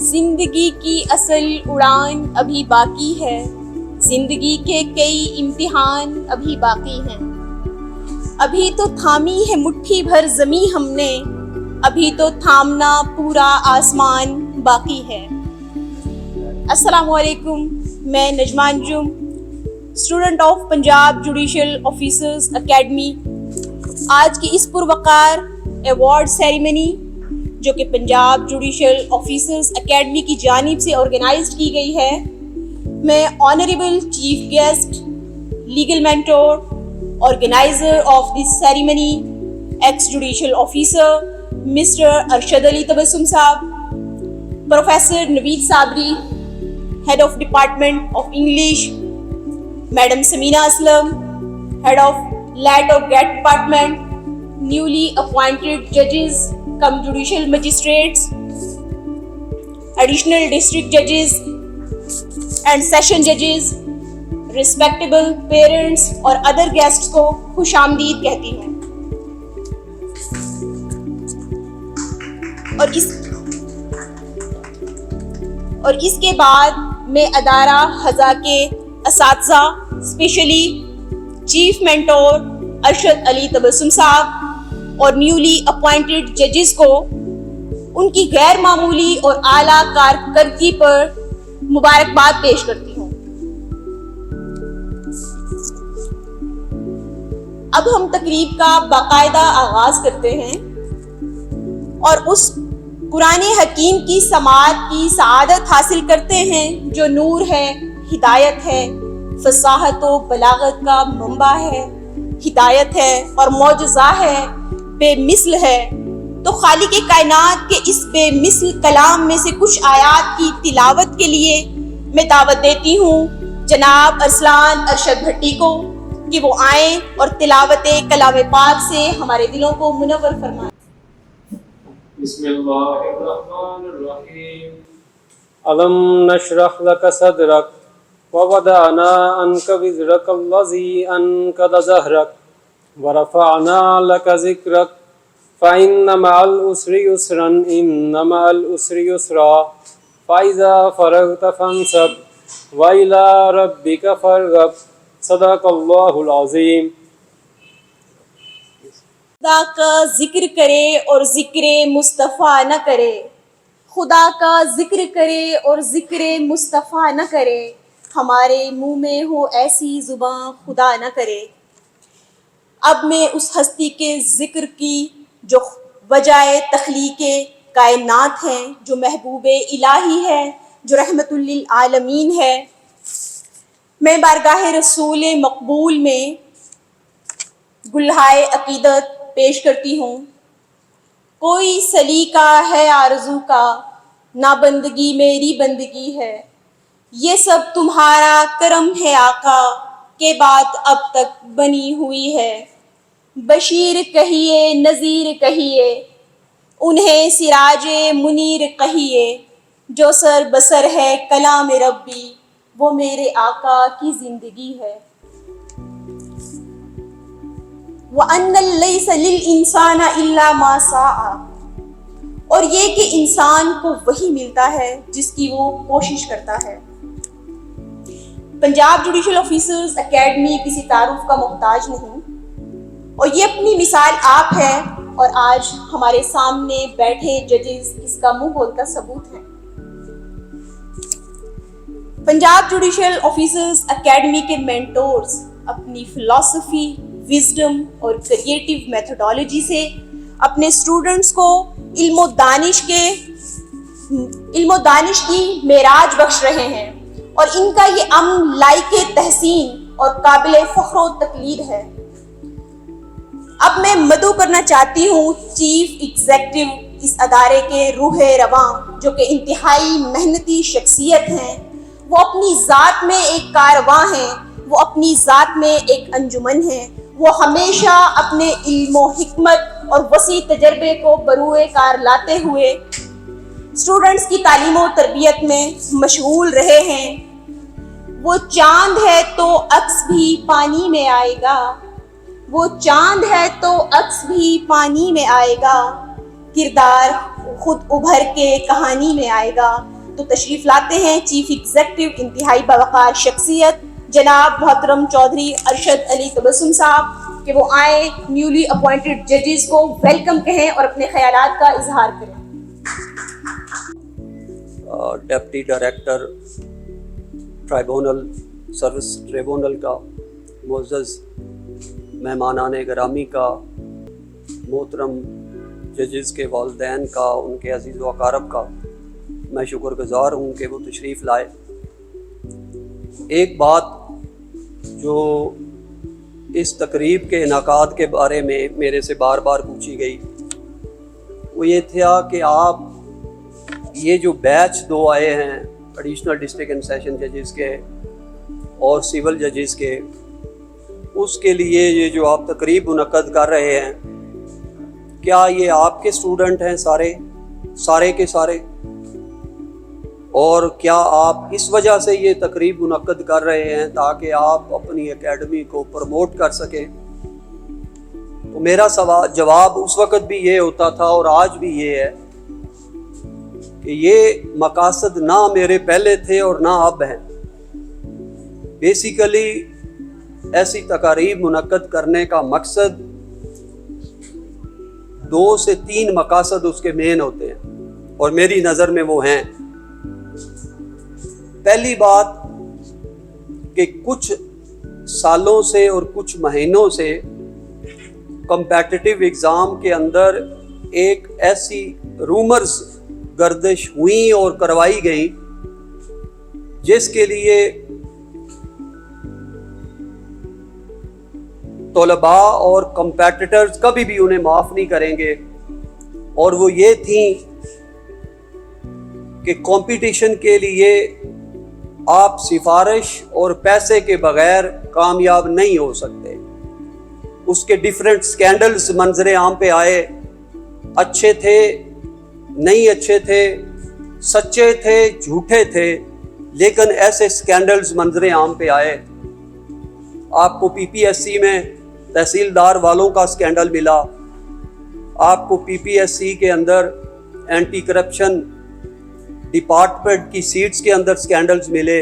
जिंदगी की असल उड़ान अभी बाकी है, जिंदगी के कई इम्तिहान अभी बाकी हैं। अभी तो थामी है मुट्ठी भर ज़मीं हमने, अभी तो थामना पूरा आसमान बाकी है। अस्सलामु अलैकुम, मैं Najma Anjum, student of Punjab judicial officers academy. आज की इस पुरवकार अवार्ड सेरेमनी जो कि पंजाब जुडिशल ऑफिसर्स एकेडमी की जानिब से ऑर्गेनाइज्ड की गई है, मैं honourable chief guest, legal mentor, organiser of this ceremony, x judicial officer mister Arshad Ali Tabassum साहब, professor Naveed Sabri, head of department of English, madam Samina Aslam, head of light और गेट डिपार्टमेंट, न्यूली अपॉइंटेड जजेस कम जुडिशल मजिस्ट्रेट्स, एडिशनल डिस्ट्रिक्ट जजेस and session जजेस, respectable parents और other guests को खुशामदीद कहती हूँ। और इसके बाद मैं अदारा हज़ा के असातिज़ा, specially chief mentor Arshad Ali Tabassum sahab और न्यूली अपॉइंटेड जजेस को उनकी गैर मामूली और आला कारकर्दगी पर मुबारकबाद पेश करती हूँ। अब हम तकरीब का बाकायदा आगाज करते हैं और उस कुरान हकीम की समाअत की सआदत हासिल करते हैं जो नूर है, हिदायत है, फसाहत व बलागत का मंबा है, हिदायत है और मौजज़ा है, बेमिसल है। तो खालिक कायनात के इस बेमिसल कलाम में से कुछ आयात की तिलावत के लिए मैं दावत देती हूँ जनाब अरसलान अरशद भट्टी को कि वो आए और तिलावत कलाम पाक से हमारे दिलों को मुनव्वर फरमाएं। बिस्मिल्लाहिर्रहमानिर्रहीम। अलम नशरह लक सदरक व वदअना अन्का विज़रक अल्लज़ी अन्क़ज़ ज़हरक व रफ़अना लक ज़िक्रक फ़इन्न मअल उसरि युस्रन इन्न मअल उसरि युस्रा फ़इज़ा फ़रग़त फ़ंसब व इला रब्बिक फ़रग़ब। सदक़ल्लाहुल अज़ीम। खुदा का जिक्र करे और जिक्र मुस्तफ़ा न करे, खुदा का जिक्र करे और जिक्र मुस्तफ़ा न करे, हमारे मुंह में हो ऐसी जुबान खुदा न करे। अब मैं उस हस्ती के जिक्र की जो वजाए तख्लीक़े कायनात है, जो महबूबे इलाही है, जो रहमतुल लिल आलमीन है, मैं बारगाह रसूल मकबूल में गुलहाए अकीदत पेश करती हूँ। कोई सलीका है आरज़ू का, ना बंदगी मेरी बंदगी है, ये सब तुम्हारा करम है आका, के बात अब तक बनी हुई है। बशीर कहिए नज़ीर कहिए, उन्हें सिराजे मुनीर कहिए, जो सर बसर है कलाम रब्बी, वो मेरे आका की जिंदगी है। व अन्नल लैसा लिल इंसाना इल्ला मा साआ, और ये कि इंसान को वही मिलता है जिसकी वो कोशिश करता है। पंजाब जुडिशल ऑफिसर्स एकेडमी किसी तारुफ का मोहताज नहीं, और ये अपनी मिसाल आप है और आज हमारे सामने बैठे जजेस इसका मुंह बोलता सबूत है। पंजाब जुडिशल ऑफिसर्स एकेडमी के मेंटोर्स अपनी फिलॉसफी, विजडम और क्रिएटिव मेथोडोलॉजी से अपने स्टूडेंट्स को इल्म दानिश की मेराज बख्श रहे हैं, और इनका ये अमल लायके तहसीन और काबिल फ़ख्र तकलीद है। अब मैं मदू करना चाहती हूँ चीफ एग्जीक्यूटिव इस अदारे के रूह रवां, जो कि इंतहाई मेहनती शख्सियत हैं। वो अपनी ज़ात में एक कारवां हैं, वो अपनी ज़ात में एक अंजुमन हैं। वो हमेशा अपने इल्म हिकमत और वसी तजर्बे को बरूए कार लाते हुए स्टूडेंट्स की तालीम और तरबियत में मशगूल रहे हैं। वो चांद है तो अक्स भी पानी में आएगा, वो चांद है तो अक्स भी पानी में आएगा, किरदार खुद उभर के कहानी में आएगा। तो तशरीफ लाते हैं चीफ एग्जेक्टिव इंतहाई बावकार शख्सियत जनाब मोहतरम चौधरी अरशद अली तबस्सुम साहब कि वो आए, न्यूली अपॉइंटेड जजेस को वेलकम कहें और अपने ख्यालात का इजहार करें। Deputy director tribunal service tribunal का, मुअज़्ज़ज़ मेहमानाने गिरामी का, मोहतरम जजेस के वालिदैन का, उनके अज़ीज़ व अक़ारब का मैं शुक्रगुज़ार हूँ कि वो तशरीफ़ लाए। एक बात जो इस तकरीब के इनाकाद के बारे में मेरे से बार बार पूछी गई वो ये था कि आप ये जो बैच 2 आए हैं एडिशनल डिस्ट्रिक्ट एंड सेशन जजेस के और सिविल जजेस के, उसके लिए ये जो आप तकरीब मुनक्कद कर रहे हैं, क्या ये आपके स्टूडेंट हैं सारे के सारे? और क्या आप इस वजह से ये तकरीब मुनक्कद कर रहे हैं ताकि आप अपनी एकेडमी को प्रमोट कर सकें? तो मेरा जवाब उस वक़्त भी ये होता था और आज भी ये है कि ये मकासद ना मेरे पहले थे और ना अब हैं। बेसिकली ऐसी तकारीब मुनक्कद करने का मकसद 2 से 3 मकासद उसके मेन होते हैं और मेरी नज़र में वो हैं। पहली बात कि कुछ सालों से और कुछ महीनों से कॉम्पिटिटिव एग्ज़ाम के अंदर एक ऐसी रूमर्स गर्दिश हुई और करवाई गई जिसके लिए तलबा और कॉम्पिटिटर्स कभी भी उन्हें माफ़ नहीं करेंगे, और वो ये थी कि कंपटीशन के लिए आप सिफारिश और पैसे के बगैर कामयाब नहीं हो सकते। उसके डिफरेंट स्कैंडल्स मंजरे आम पे आए, अच्छे थे, नहीं अच्छे थे, सच्चे थे, झूठे थे, लेकिन ऐसे स्कैंडल्स मंजरे आम पे आए। आपको पीपीएससी में तहसीलदार वालों का स्कैंडल मिला, आपको पीपीएससी के अंदर एंटी करप्शन डिपार्टमेंट की सीट्स के अंदर स्कैंडल्स मिले,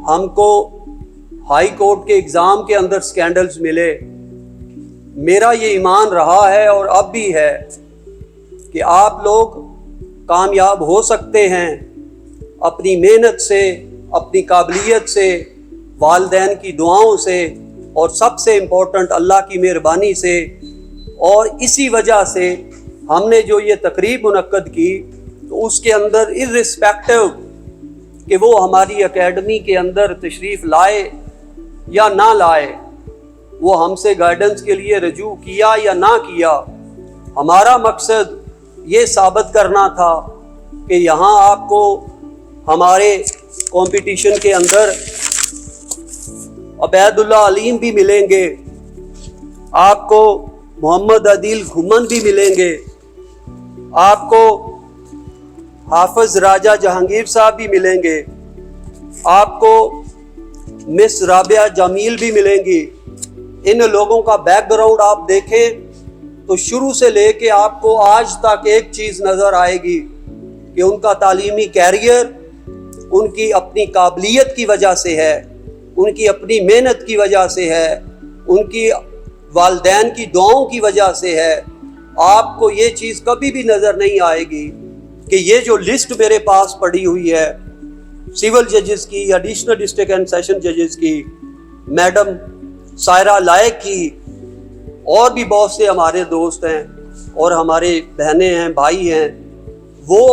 हमको हाई कोर्ट के एग्ज़ाम के अंदर स्कैंडल्स मिले। मेरा ये ईमान रहा है और अब भी है कि आप लोग कामयाब हो सकते हैं अपनी मेहनत से, अपनी काबिलियत से, वालिदैन की दुआओं से और सबसे इम्पोर्टेंट अल्लाह की मेहरबानी से। और इसी वजह से हमने जो ये तकरीब मुनक्कद की तो उसके अंदर इर्रिस्पेक्टिव कि वो हमारी एकेडमी के अंदर तशरीफ़ लाए या ना लाए, वो हमसे गाइडेंस के लिए रजू किया या ना किया, हमारा मकसद ये साबित करना था कि यहाँ आपको हमारे कंपटीशन के अंदर अबैदुल्ला अलीम भी मिलेंगे, आपको मोहम्मद अदील घुमन भी मिलेंगे, आपको हाफिज राजा जहांगीर साहब भी मिलेंगे, आपको मिस राबिया जमील भी मिलेंगी। इन लोगों का बैकग्राउंड आप देखें तो शुरू से लेके आपको आज तक एक चीज़ नज़र आएगी कि उनका तालीमी कैरियर उनकी अपनी काबिलियत की वजह से है, उनकी अपनी मेहनत की वजह से है, उनकी वालिदैन की दुआओं की वजह से है। आपको ये चीज़ कभी भी नज़र नहीं आएगी कि ये जो लिस्ट मेरे पास पड़ी हुई है सिविल जजेस की, एडिशनल डिस्ट्रिक्ट एंड सेशन जजेस की, मैडम सायरा लायक की, और भी बहुत से हमारे दोस्त हैं और हमारे बहनें हैं, भाई हैं, वो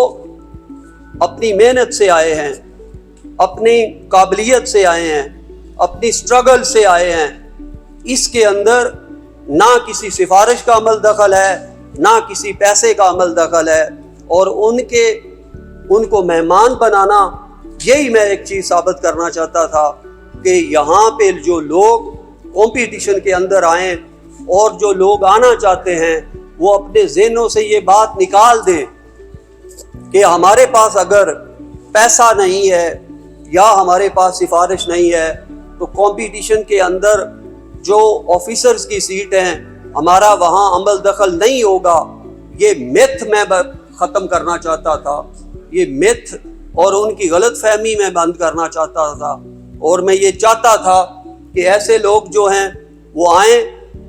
अपनी मेहनत से आए हैं, अपनी काबिलियत से आए हैं, अपनी स्ट्रगल से आए हैं। इसके अंदर ना किसी सिफारिश का अमल दखल है, ना किसी पैसे का अमल दखल है, और उनको मेहमान बनाना, यही मैं एक चीज़ साबित करना चाहता था कि यहाँ पे जो लोग कंपटीशन के अंदर आए और जो लोग आना चाहते हैं वो अपने ज़हनों से ये बात निकाल दें कि हमारे पास अगर पैसा नहीं है या हमारे पास सिफारिश नहीं है तो कंपटीशन के अंदर जो ऑफिसर्स की सीट हैं हमारा वहाँ अमल दखल नहीं होगा। ये मिथ मैं ख़त्म करना चाहता था ये मिथ और उनकी गलत फहमी मैं बंद करना चाहता था। और मैं ये चाहता था कि ऐसे लोग जो हैं वो आएँ,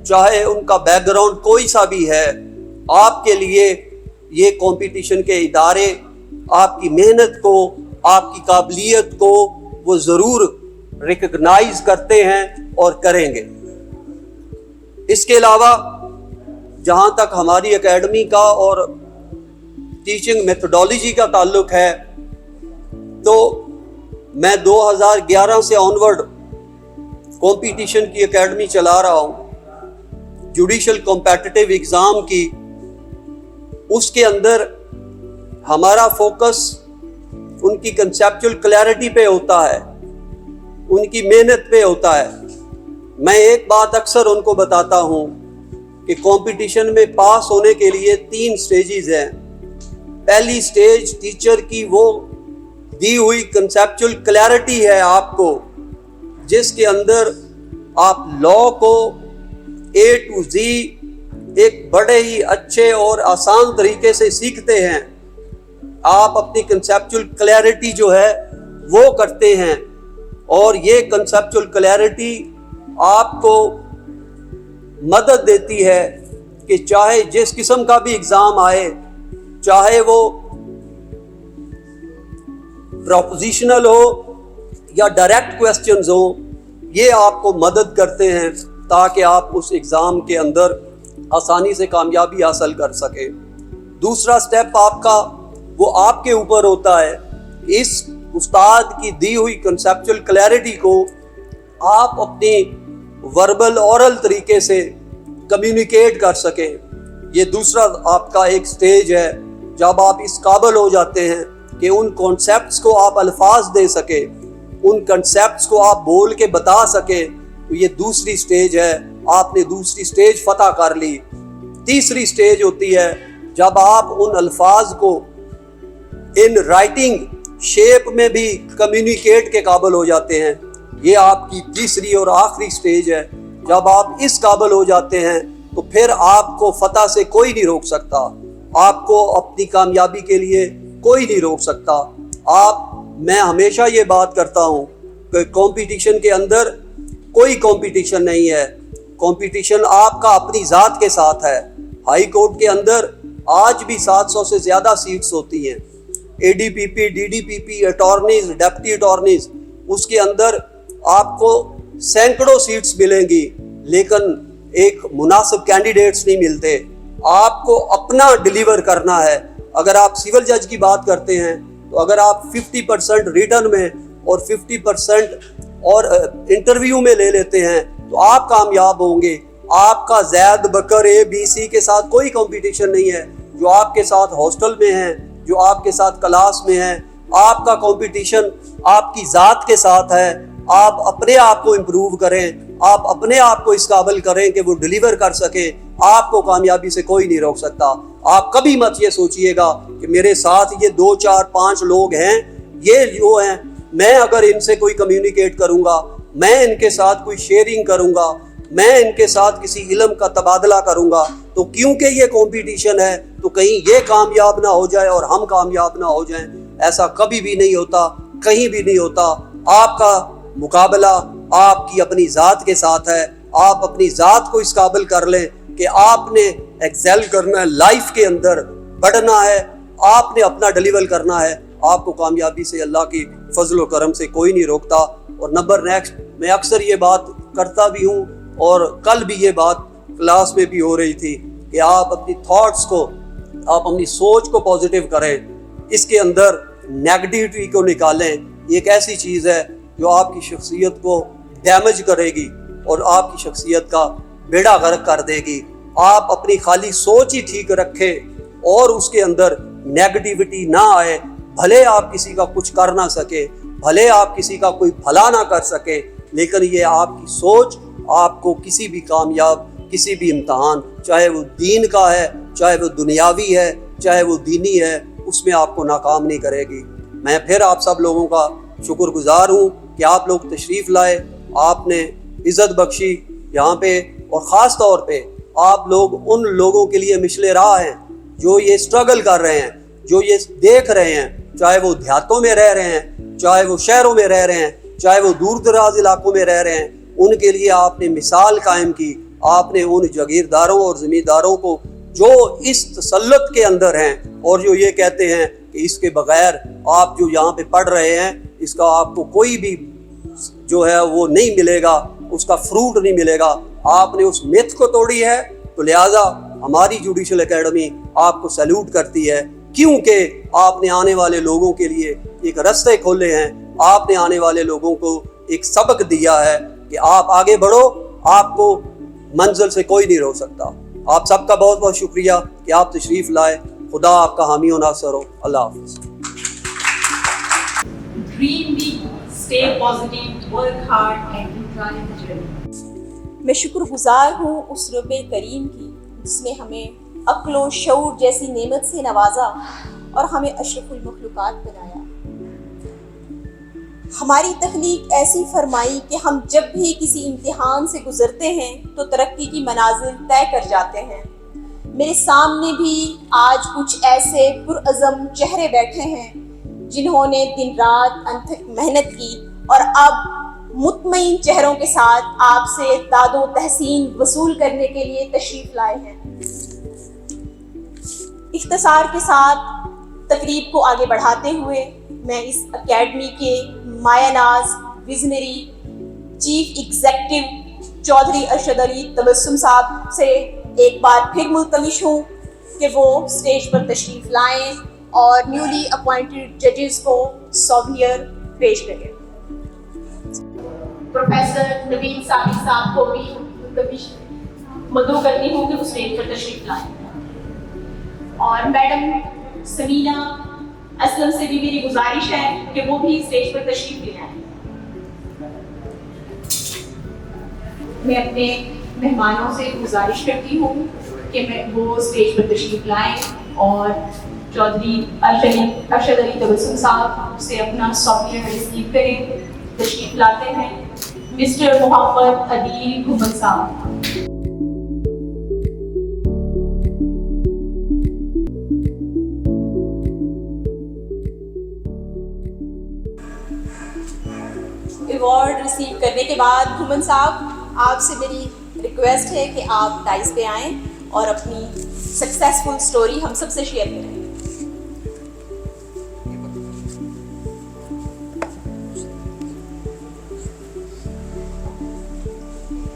चाहे उनका बैकग्राउंड कोई सा भी है। आपके लिए ये कंपटीशन के इदारे आपकी मेहनत को, आपकी काबिलियत को वो ज़रूर रिकग्नाइज करते हैं और करेंगे। इसके अलावा जहाँ तक हमारी एकेडमी का और टीचिंग मेथोडोलॉजी का ताल्लुक है, तो मैं 2011 से ऑनवर्ड कंपटीशन की एकेडमी चला रहा हूँ, जुडिशल कॉम्पिटिटिव एग्ज़ाम की। उसके अंदर हमारा फोकस उनकी कंसेप्चुअल क्लैरिटी पे होता है, उनकी मेहनत पे होता है। मैं एक बात अक्सर उनको बताता हूँ कि कंपटीशन में पास होने के लिए 3 स्टेजेस हैं। पहली स्टेज टीचर की वो दी हुई कंसेप्चुअल क्लैरिटी है आपको, जिसके अंदर आप लॉ को A to Z एक बड़े ही अच्छे और आसान तरीके से सीखते हैं। आप अपनी कंसेप्चुअल क्लैरिटी जो है वो करते हैं, और ये कंसेप्चुअल क्लैरिटी आपको मदद देती है कि चाहे जिस किस्म का भी एग्ज़ाम आए, चाहे वो प्रोपोजिशनल हो या डायरेक्ट क्वेश्चंस हो, ये आपको मदद करते हैं ताकि आप उस एग्ज़ाम के अंदर आसानी से कामयाबी हासिल कर सके। दूसरा स्टेप आपका वो आपके ऊपर होता है। इस उस्ताद की दी हुई कंसेप्चुअल क्लैरिटी को आप अपनी वर्बल ओरल तरीके से कम्युनिकेट कर सकें। ये दूसरा आपका एक स्टेज है। जब आप इस काबिल हो जाते हैं कि उन कॉन्सेप्ट्स को आप अल्फाज दे सके, उन कॉन्सेप्ट्स को आप बोल के बता सके, तो ये दूसरी स्टेज है। आपने दूसरी स्टेज फतह कर ली। तीसरी स्टेज होती है जब आप उन अल्फाज को इन राइटिंग शेप में भी कम्युनिकेट के काबिल हो जाते हैं। ये आपकी तीसरी और आखिरी स्टेज है। जब आप इस काबिल हो जाते हैं तो फिर आपको फतह से कोई नहीं रोक सकता, आपको अपनी कामयाबी के लिए कोई नहीं रोक सकता। मैं हमेशा ये बात करता हूँ कि कंपटीशन के अंदर कोई कंपटीशन नहीं है, कंपटीशन आपका अपनी ज़ात के साथ है। हाई कोर्ट के अंदर आज भी 700 से ज़्यादा सीट्स होती हैं। ADPP, DDPP, attorneys, deputy attorneys, उसके अंदर आपको सैकड़ों सीट्स मिलेंगी, लेकिन एक मुनासिब कैंडिडेट्स नहीं मिलते। आपको अपना डिलीवर करना है। अगर आप सिविल जज की बात करते हैं तो अगर आप 50% रिटर्न में और 50% और इंटरव्यू में ले लेते हैं तो आप कामयाब होंगे। आपका जैद बकर ABC के साथ कोई कंपटीशन नहीं है, जो आपके साथ हॉस्टल में हैं, जो आपके साथ क्लास में हैं। आपका कंपटीशन आपकी ज़ात के साथ है। आप अपने आप को इम्प्रूव करें, आप अपने आप को इस काबिल करें कि वो डिलीवर कर सके। आपको कामयाबी से कोई नहीं रोक सकता। आप कभी मत ये सोचिएगा कि मेरे साथ ये 2, 4, 5 लोग हैं, ये जो हैं, मैं अगर इनसे कोई कम्युनिकेट करूँगा, मैं इनके साथ कोई शेयरिंग करूँगा, मैं इनके साथ किसी इल्म का तबादला करूँगा, तो क्योंकि ये कंपटीशन है तो कहीं ये कामयाब ना हो जाए और हम कामयाब ना हो जाएं। ऐसा कभी भी नहीं होता, कहीं भी नहीं होता। आपका मुकाबला आपकी अपनी ज़ात के साथ है। आप अपनी ज़ात को इस काबिल कर लें कि आपने एक्सेल करना है, लाइफ के अंदर बढ़ना है, आपने अपना डिलीवर करना है। आपको कामयाबी से अल्लाह की फजल व करम से कोई नहीं रोकता। और नंबर नेक्स्ट, मैं अक्सर ये बात करता भी हूँ और कल भी ये बात क्लास में भी हो रही थी कि आप अपनी थॉट्स को, आप अपनी सोच को पॉजिटिव करें, इसके अंदर नेगेटिविटी को निकालें। ये एक ऐसी चीज़ है जो आपकी शख्सियत को डैमेज करेगी और आपकी शख्सियत का बेड़ा गर्क कर देगी। आप अपनी खाली सोच ही ठीक रखें और उसके अंदर नेगेटिविटी ना आए। भले आप किसी का कुछ कर ना सके, भले आप किसी का कोई भला ना कर सके, लेकिन ये आपकी सोच आपको किसी भी कामयाब, किसी भी इम्तहान, चाहे वो दीन का है, चाहे वो दुनियावी है, चाहे वो दीनी है, उसमें आपको नाकाम नहीं करेगी। मैं फिर आप सब लोगों का शुक्रगुजार हूँ कि आप लोग तशरीफ़ लाए, आपने इज़्ज़त बख्शी यहाँ पे, और ख़ास तौर पे आप लोग उन लोगों के लिए मिशले राह हैं जो ये स्ट्रगल कर रहे हैं, जो ये देख रहे हैं चाहे वो देहातों में रह रहे हैं, चाहे वो शहरों में रह रहे हैं, चाहे वो दूर दराज इलाकों में रह रहे हैं, उनके लिए आपने मिसाल कायम की। आपने उन जागीरदारों और ज़मींदारों को जो इस तसल्लुत के अंदर हैं और जो ये कहते हैं कि इसके बगैर आप जो यहाँ पे पढ़ रहे हैं इसका आपको कोई भी जो है वो नहीं मिलेगा, उसका फ्रूट नहीं मिलेगा, आपने उस मिथ को तोड़ी है। तो लिहाजा हमारी जुडिशल एकेडमी आपको सैल्यूट करती है, क्योंकि आपने आने वाले लोगों के लिए एक रास्ते खोले हैं, आपने आने वाले लोगों को एक सबक दिया है कि आप आगे बढ़ो, आपको मंजिल से कोई नहीं रोक सकता। आप सबका बहुत बहुत शुक्रिया कि आप तशरीफ़ लाए। खुदा आपका हामी और नासर हो। अल्लाह हाफ़िज़। Dream big, stay positive, work hard and enjoy the journey। मैं शुक्रगुजार हूँ उस रब्बे करीम की जिसने हमें अक्ल व शऊर जैसी नेमत से नवाजा और हमें अशरफुल मखलूक़ात बनाया। हमारी तख्लीक ऐसी फरमाई कि हम जब भी किसी इम्तिहान से गुजरते हैं तो तरक्की की मनाजिल तय कर जाते हैं। मेरे सामने भी आज कुछ ऐसे पुरअज़म चेहरे बैठे हैं जिन्होंने दिन रात अनथक मेहनत की और अब मुतमईन चेहरों के साथ आपसे दादो तहसीन वसूल करने के लिए तशरीफ़ लाए हैं। इख्तिसार के साथ तकरीब को आगे बढ़ाते हुए मैं इस अकेडमी के मायानाज visionary chief executive Chaudhary Arshad Ali Tabassum sahab से एक बार फिर मुल्तमिश हूँ कि वो स्टेज पर तशरीफ़ लाएं और न्यूली अपॉइंटेड जजेस को सौवियर पेश करें। प्रोफेसर नवीन साबिक साहब को भी मुल्तमिश मदऊ करती हूँ कि वो स्टेज पर तशरीफ़ लाएं और मैडम समीना असलम से भी मेरी गुजारिश है कि वो भी स्टेज पर तशरीफ ले आए। मैं अपने मेहमानों से गुजारिश करती हूँ कि वो स्टेज पर तशरीफ लाएं और चौधरी अरशद अली तबस्सुम साहब से अपना सॉफ्टवेयर रिसीव करें। तशरीफ लाते हैं मिस्टर मोहम्मद अदील घुमन साहब। अवार्ड रिसीव करने के बाद घुमन साहब आपसे मेरी रिक्वेस्ट है कि आप डाइस पे आएं और अपनी सक्सेसफुल स्टोरी हम सबसे शेयर करें।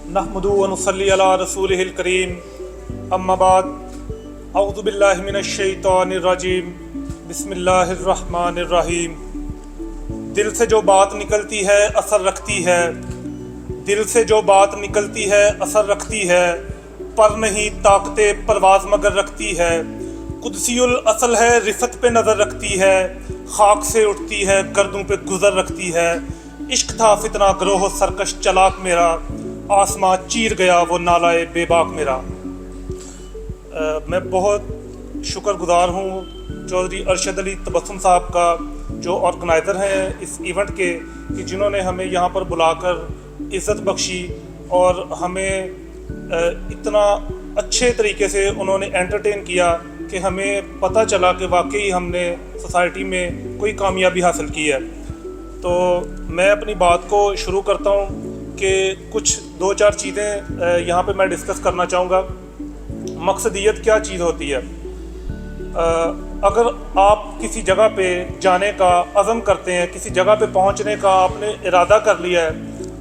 नहमदु व नुसल्ली अला रसूलिहिल करीम, अम्मा बाद, अऊज़ु बिल्लाहि मिनश शैतानिर रजीम, बिस्मिल्लाहिर रहमानिर रहीम। दिल से जो बात निकलती है असर रखती है, दिल से जो बात निकलती है असर रखती है, पर नहीं ताकते परवाज़ मगर रखती है। कुदसियुल असल है रिफत पे नज़र रखती है, खाक से उठती है गर्दों पे गुज़र रखती है। इश्क था फितना ग्रोह सरकश चलाक मेरा, आसमां चीर गया वो नालाए बेबाक मेरा। मैं बहुत शुक्रगुजार हूँ चौधरी अरशद अली तबस्सुम साहब का, जो ऑर्गेनाइज़र हैं इस इवेंट के, कि जिन्होंने हमें यहाँ पर बुलाकर इज़्ज़त बख्शी और हमें इतना अच्छे तरीके से उन्होंने एंटरटेन किया कि हमें पता चला कि वाकई हमने सोसाइटी में कोई कामयाबी हासिल की है। तो मैं अपनी बात को शुरू करता हूँ कि कुछ 2-4 चीज़ें यहाँ पे मैं डिस्कस करना चाहूँगा। मकसदियत क्या चीज़ होती है? अगर आप किसी जगह पे जाने का अज़म करते हैं, किसी जगह पे पहुंचने का आपने इरादा कर लिया है,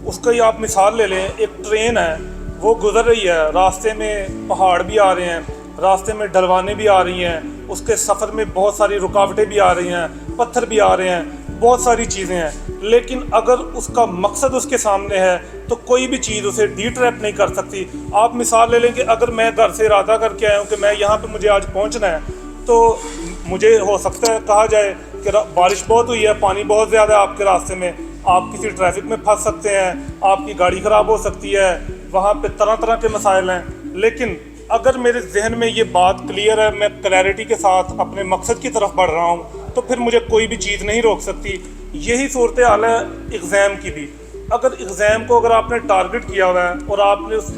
उसका ही आप मिसाल ले लें। एक ट्रेन है, वो गुज़र रही है, रास्ते में पहाड़ भी आ रहे हैं, रास्ते में ढलवाने भी आ रही हैं, उसके सफ़र में बहुत सारी रुकावटें भी आ रही हैं, पत्थर भी आ रहे हैं, बहुत सारी चीज़ें हैं। लेकिन अगर उसका मकसद उसके सामने है तो कोई भी चीज़ उसे डिट्रैप नहीं कर सकती। आप मिसाल ले लें कि अगर मैं घर से इरादा करके आया हूँ कि मैं यहाँ पे मुझे आज पहुँचना है, तो मुझे हो सकता है कहा जाए कि बारिश बहुत हुई है, पानी बहुत ज़्यादा है आपके रास्ते में, आप किसी ट्रैफिक में फंस सकते हैं, आपकी गाड़ी ख़राब हो सकती है, वहाँ पे तरह तरह के मसाइल हैं। लेकिन अगर मेरे जहन में ये बात क्लियर है, मैं क्लैरिटी के साथ अपने मकसद की तरफ बढ़ रहा हूँ, तो फिर मुझे कोई भी चीज़ नहीं रोक सकती। यही सूरत हाल है एग्ज़ाम की भी। अगर एग्ज़ाम को अगर आपने टारगेट किया हुआ है और आपने उस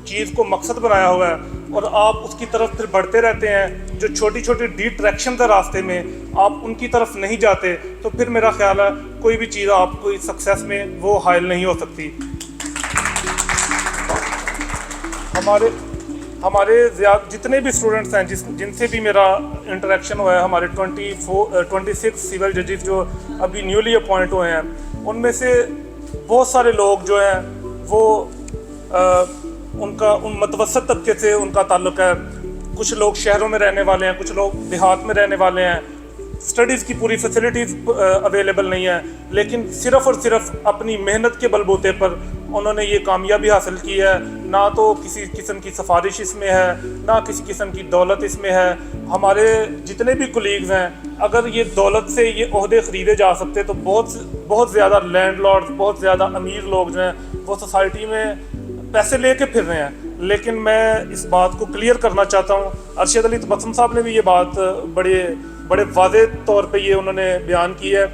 चीज़ को मकसद बनाया हुआ है, और आप उसकी तरफ फिर बढ़ते रहते हैं, जो छोटी छोटी डिट्रैक्शन है रास्ते में, आप उनकी तरफ नहीं जाते, तो फिर मेरा ख्याल है कोई भी चीज़ आपको इस सक्सेस में वो हायल नहीं हो सकती। हमारे जितने भी स्टूडेंट्स हैं जिनसे भी मेरा इंटरेक्शन हुआ है, हमारे 26 सिविल जजेस जो अभी न्यूली अपॉइंट हुए हैं, उनमें से बहुत सारे लोग जो हैं वो उन मतवसत तबके से उनका ताल्लुक़ है। कुछ लोग शहरों में रहने वाले हैं, कुछ लोग देहात में रहने वाले हैं, स्टडीज़ की पूरी फैसिलिटीज़ अवेलेबल नहीं है, लेकिन सिर्फ़ और सिर्फ अपनी मेहनत के बलबूते पर उन्होंने ये कामयाबी हासिल की है। ना तो किसी किस्म की सिफारिश इसमें है, ना किसी किस्म की दौलत इसमें है। हमारे जितने भी कोलीग्स हैं, अगर ये दौलत से ये ओहदे ख़रीदे जा सकते तो बहुत ज़्यादा लैंडलॉर्ड्स, बहुत ज़्यादा अमीर लोग जो हैं वो सोसाइटी में पैसे लेके फिर रहे हैं। लेकिन मैं इस बात को क्लियर करना चाहता हूँ, अरशद अली तबस्सुम साहब ने भी ये बात बड़े वाज़े तौर पे ये उन्होंने बयान की है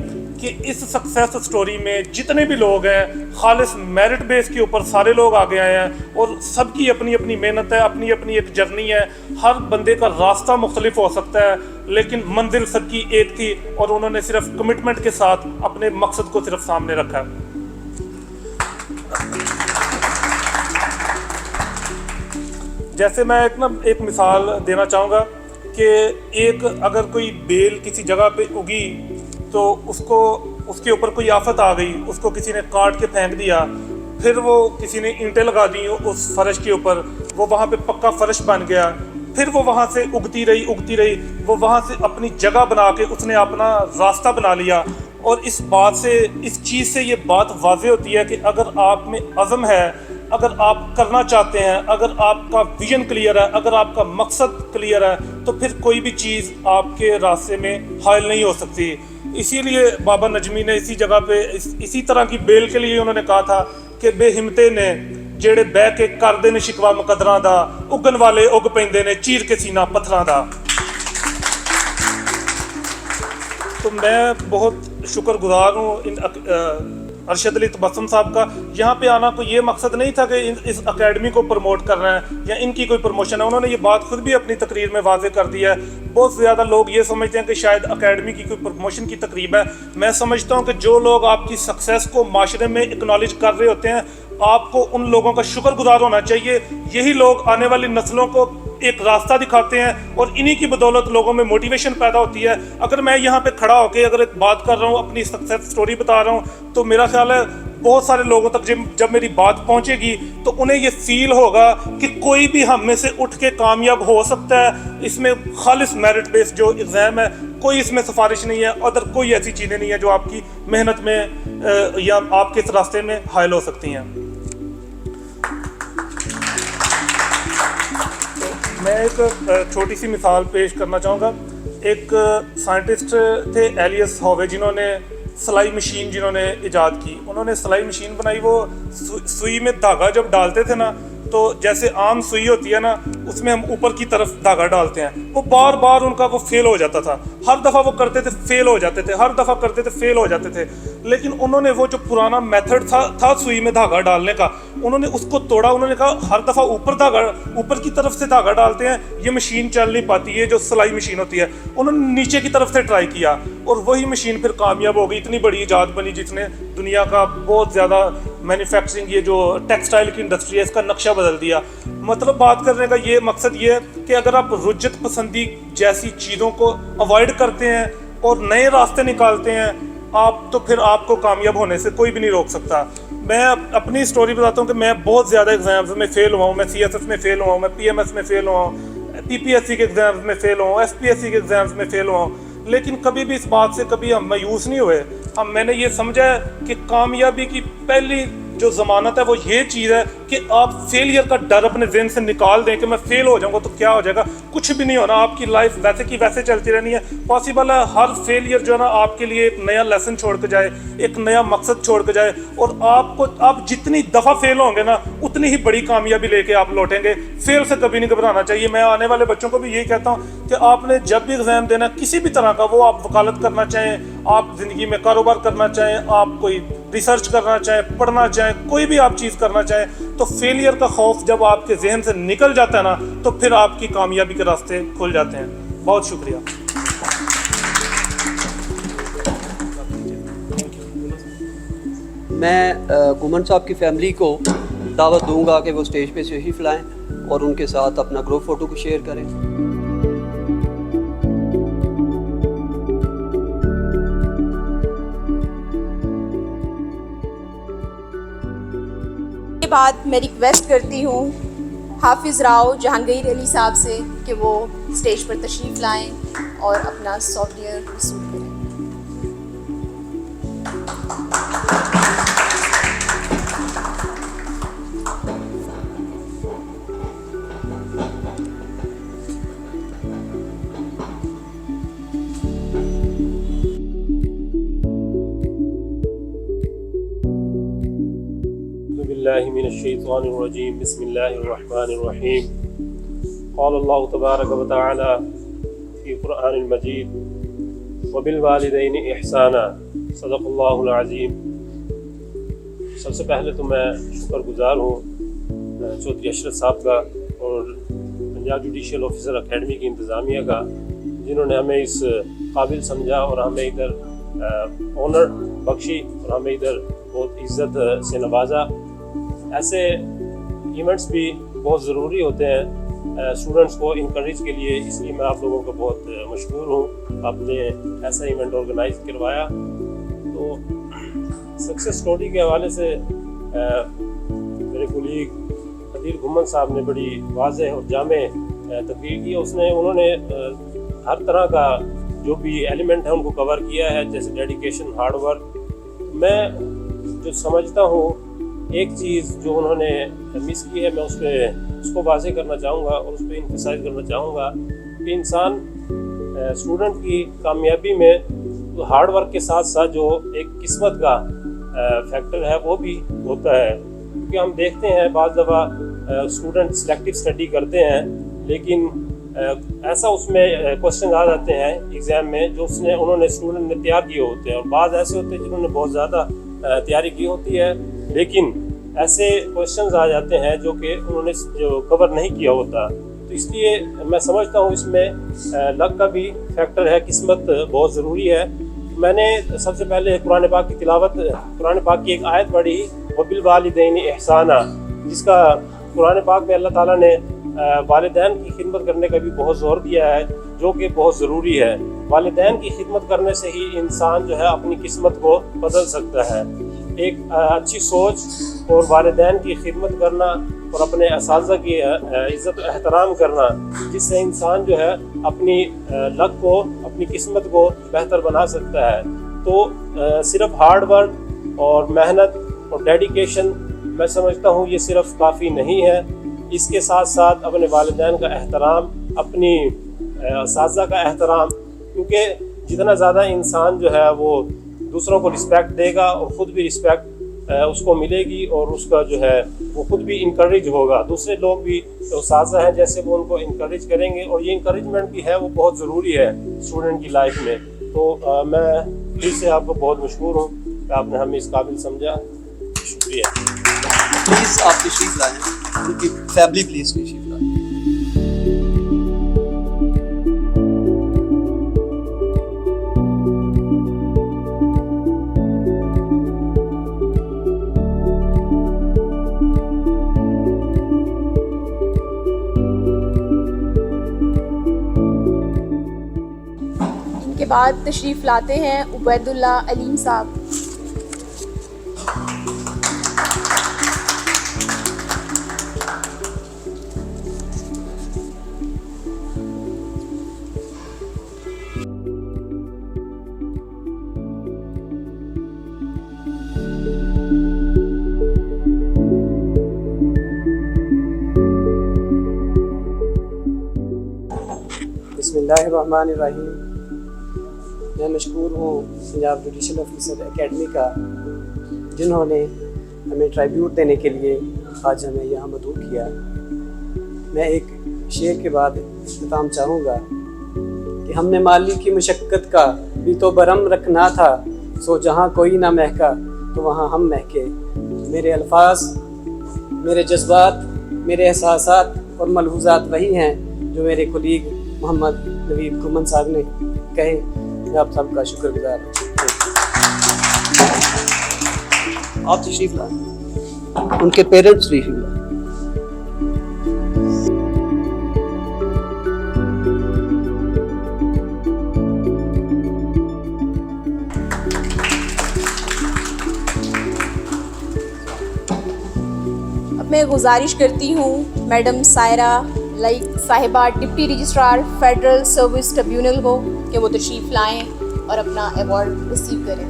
कि इस सक्सेस स्टोरी में जितने भी लोग हैं खालिस मेरिट बेस के ऊपर सारे लोग आगे आए हैं और सबकी अपनी अपनी मेहनत है, अपनी अपनी एक जर्नी है। हर बंदे का रास्ता मुख्तलिफ हो सकता है, लेकिन मंजिल सबकी एक थी और उन्होंने सिर्फ कमिटमेंट के साथ अपने मकसद को सिर्फ सामने रखा है। जैसे मैं एक मिसाल देना चाहूँगा कि अगर कोई बेल किसी जगह पे उगी तो उसके ऊपर कोई आफत आ गई, उसको किसी ने काट के फेंक दिया, फिर वो किसी ने ईंटें लगा दी उस फर्श के ऊपर, वो वहाँ पे पक्का फर्श बन गया, फिर वो वहाँ से उगती रही, वो वहाँ से अपनी जगह बना के उसने अपना रास्ता बना लिया। और इस चीज़ से ये बात वाज़े होती है कि अगर आप में अज़म है, अगर आप करना चाहते हैं, अगर आपका विजन क्लियर है, अगर आपका मकसद क्लियर है, तो फिर कोई भी चीज़ आपके रास्ते में हायल नहीं हो सकती। इसीलिए बाबा नजमी ने इसी जगह पे इसी तरह की बेल के लिए उन्होंने कहा था कि बेहिम्मते ने जेड़े बह के करदे ने शिकवा मुकदरां दा, उगन वाले उग पैंदे ने चीर के सीना पत्थरां दा। तो मैं बहुत शुक्रगुजार हूँ अरशद अली तबस्सुम साहब का। यहाँ पे आना कोई ये मकसद नहीं था कि इस एकेडमी को प्रमोट करना है या इनकी कोई प्रमोशन है। उन्होंने ये बात खुद भी अपनी तकरीर में वाज़े कर दिया है। बहुत ज़्यादा लोग ये समझते हैं कि शायद एकेडमी की कोई प्रमोशन की तकरीब है। मैं समझता हूँ कि जो लोग आपकी सक्सेस को माशरे में एक्नॉलेज कर रहे होते हैं, आपको उन लोगों का शुक्रगुजार होना चाहिए। यही लोग आने वाली नस्लों को एक रास्ता दिखाते हैं और इन्हीं की बदौलत लोगों में मोटिवेशन पैदा होती है। अगर मैं यहाँ पे खड़ा होकर अगर एक बात कर रहा हूँ, अपनी सक्सेस स्टोरी बता रहा हूँ, तो मेरा ख्याल है बहुत सारे लोगों तक जब मेरी बात पहुँचेगी तो उन्हें ये फील होगा कि कोई भी हम में से उठ के कामयाब हो सकता है। इसमें खालिस मेरिट बेस्ड जो एग्ज़ाम है, कोई इसमें सिफारिश नहीं है, अदर कोई ऐसी चीज़ें नहीं है जो आपकी मेहनत में या आपके इस रास्ते में हायल हो सकती हैं। मैं एक छोटी सी मिसाल पेश करना चाहूँगा। एक साइंटिस्ट थे एलियस हॉवे, जिन्होंने सिलाई मशीन इजाद की। उन्होंने सिलाई मशीन बनाई। वो सुई में धागा जब डालते थे ना, तो जैसे आम सुई होती है ना, उसमें हम ऊपर की तरफ धागा डालते हैं, वो बार बार उनका वो फेल हो जाता था। हर दफ़ा वो करते थे, फेल हो जाते थे, हर दफ़ा करते थे, फेल हो जाते थे। लेकिन उन्होंने वो जो पुराना मेथड था सुई में धागा डालने का, उन्होंने उसको तोड़ा। उन्होंने कहा हर दफ़ा ऊपर की तरफ से धागा डालते हैं, ये मशीन चल नहीं पाती, ये जो सिलाई मशीन होती है। उन्होंने नीचे की तरफ से ट्राई किया और वही मशीन फिर कामयाब हो गई। इतनी बड़ी इजाद बनी जिसने दुनिया का बहुत ज़्यादा मैन्युफैक्चरिंग, ये जो टेक्सटाइल की इंडस्ट्री है, इसका नक्शा बदल दिया। मतलब बात करने का ये मकसद ये है कि अगर आप रुज्जत पसंदी जैसी चीज़ों को अवॉइड करते हैं और नए रास्ते निकालते हैं, तो फिर आपको कामयाब होने से कोई भी नहीं रोक सकता। मैं अपनी स्टोरी बताता हूँ कि मैं बहुत ज़्यादा एग्जाम्स में फ़ेल हुआ हूँ। मैं CSS में फ़ेल हुआ हूँ, मैं PMS में फ़ेल हुआ हूँ, PPSC के एग्ज़ाम्स में फ़ेल हुआ हूँ, SPSC के एग्ज़ाम्स में फ़ेल हुआ हूँ। लेकिन कभी भी इस बात से कभी हम मायूस नहीं हुए। मैंने ये समझा है कि कामयाबी की पहली जो ज़मानत है वो ये चीज़ है कि आप फेलियर का डर अपने ज़हन से निकाल दें कि मैं फेल हो जाऊंगा तो क्या हो जाएगा। कुछ भी नहीं होना, आपकी लाइफ वैसे की वैसे चलती रहनी है। पॉसिबल है हर फेलियर जो है ना आपके लिए एक नया लेसन छोड़ के जाए, एक नया मकसद छोड़ के जाए, और आप जितनी दफ़ा फेल होंगे ना उतनी ही बड़ी कामयाबी लेके आप लौटेंगे। फेल से कभी नहीं घबराना चाहिए। मैं आने वाले बच्चों को भी यही कहता हूँ कि आपने जब भी एग्ज़ाम देना किसी भी तरह का, वो आप वकालत करना चाहें, आप ज़िंदगी में कारोबार करना चाहें, आप कोई रिसर्च करना चाहें, पढ़ना चाहें, कोई भी आप चीज़ करना चाहें, तो फेलियर का खौफ जब आपके जहन से निकल जाता है ना, तो फिर आपकी कामयाबी के रास्ते खुल जाते हैं। बहुत शुक्रिया। मैं घुमन साहब की फैमिली को दावत दूंगा कि वो स्टेज पे तशरीफ़ लाएं और उनके साथ अपना ग्रुप फ़ोटो को शेयर करें। के बाद मैं रिक्वेस्ट करती हूँ हाफिज़ राव जहांगीर अली साहब से कि वो स्टेज पर तशरीफ़ लाएं और अपना सॉफ्टवेयर वसूल करें। बिस्मिल्लाहिर्रहमानिर्रहीम बिस्मिल्लाहिर्रहमानिर्रहीम क़ाल अल्लाहु तबारक व तआला फ़ी क़ुरआनिल मजीद व बिल वालिदैनि इहसाना सदक़ल्लाहुल अज़ीम। सबसे पहले तो मैं शुक्रगुज़ार हूँ चौधरी अशरफ साहब का और पंजाब जुडिशल ऑफिसर अकेडमी की इंतज़ामिया का, जिन्होंने हमें इस काबिल समझा और हमें इधर ऑनर बख्शी और हमें इधर बहुत इज़्ज़त से नवाजा। ऐसे इवेंट्स भी बहुत ज़रूरी होते हैं स्टूडेंट्स को इनकरेज के लिए, इसलिए मैं आप लोगों का बहुत मशकूर हूँ आपने ऐसा इवेंट ऑर्गेनाइज करवाया। तो सक्सेस स्टोरी के हवाले से मेरे कुलीग अदील घुमन साहब ने बड़ी वाज़ेह और जामे तकरीर की। उन्होंने हर तरह का जो भी एलिमेंट है उनको कवर किया है, जैसे डेडिकेशन, हार्ड वर्क। मैं जो समझता हूँ एक चीज़ जो उन्होंने मिस की है, मैं उसको वाज़ेह करना चाहूँगा और उस पर एम्फसाइज़ करना चाहूँगा कि इंसान स्टूडेंट की कामयाबी में तो हार्ड वर्क के साथ साथ जो एक किस्मत का फैक्टर है वो भी होता है। क्योंकि हम देखते हैं बाज़ दफ़ा स्टूडेंट सिलेक्टिव स्टडी करते हैं, लेकिन ऐसा उसमें क्वेश्चन आ जाते हैं एग्ज़ाम में जो उन्होंने स्टूडेंट ने तैयार किए होते हैं, और बाज़ ऐसे होते हैं जिन्होंने बहुत ज़्यादा तैयारी की होती है, लेकिन ऐसे क्वेश्चंस आ जाते हैं जो कि उन्होंने जो कवर नहीं किया होता। तो इसलिए मैं समझता हूँ इसमें लक का भी फैक्टर है, किस्मत बहुत ज़रूरी है। मैंने सबसे पहले कुरान पाक की तिलावत, कुरान पाक की एक आयत पढ़ी व बिल वालिदैनि इहसाना, जिसका कुरान पाक में अल्लाह ताला ने वालिदैन की खिदमत करने का भी बहुत ज़ोर दिया है, जो कि बहुत ज़रूरी है। वालिदैन की खिदमत करने से ही इंसान जो है अपनी किस्मत को बदल सकता है। एक अच्छी सोच और वालिदैन की खिदमत करना और अपने असातिज़ा की इज़्ज़त और एहतराम करना, जिससे इंसान जो है अपनी लक को, अपनी किस्मत को बेहतर बना सकता है। तो सिर्फ हार्ड वर्क और मेहनत और डेडिकेशन, मैं समझता हूँ ये सिर्फ काफ़ी नहीं है। इसके साथ साथ अपने वालिदैन का एहतराम, अपनी असातिज़ा का एहतराम, क्योंकि जितना ज़्यादा इंसान जो है वो दूसरों को रिस्पेक्ट देगा और ख़ुद भी रिस्पेक्ट उसको मिलेगी और उसका जो है वो ख़ुद भी इंकरेज होगा। दूसरे लोग भी असातिज़ा हैं जैसे वो उनको इंकरेज करेंगे, और ये इंकरेजमेंट भी है वो बहुत ज़रूरी है स्टूडेंट की लाइफ में। तो मैं फिर से आपको बहुत मशहूर हूँ कि आपने हमें इस काबिल समझा। शुक्रिया। प्लीज़ आप तशरीफ़ लाएँ, उनकी फैमिली प्लीज़ तशरीफ़ लाएँ। के बाद तशरीफ़ लाते हैं उबैदुल्ला अलीम साहब। बिस्मिल्लाहिर्रहमानिर्रहीम। मैं मशकूर हूँ पंजाब जुडिशल ऑफिसर एकेडमी का, जिन्होंने हमें ट्राइब्यूट देने के लिए आज हमें यहाँ मदऊ किया। मैं एक शेर के बाद इख्तिताम चाहूँगा कि हमने माली की मशक्क़त का भी तो बरम रखना था, सो जहाँ कोई ना महका तो वहाँ हम महके। मेरे अल्फाज मेरे जज्बात, मेरे एहसासात और मलहूज़ात वही हैं जो मेरे कुलीग मोहम्मद नवीद घुमन साहब ने कहे। मैं आप सबका शुक्रगुजार हूँ। आप तशरीफ लाए, उनके पेरेंट्स तशरीफ लाए। मैं गुजारिश करती हूँ मैडम सायरा लाइक साहिबा deputy registrar federal service tribunal को कि वो तशरीफ़ लाएँ और अपना अवार्ड रिसीव करें।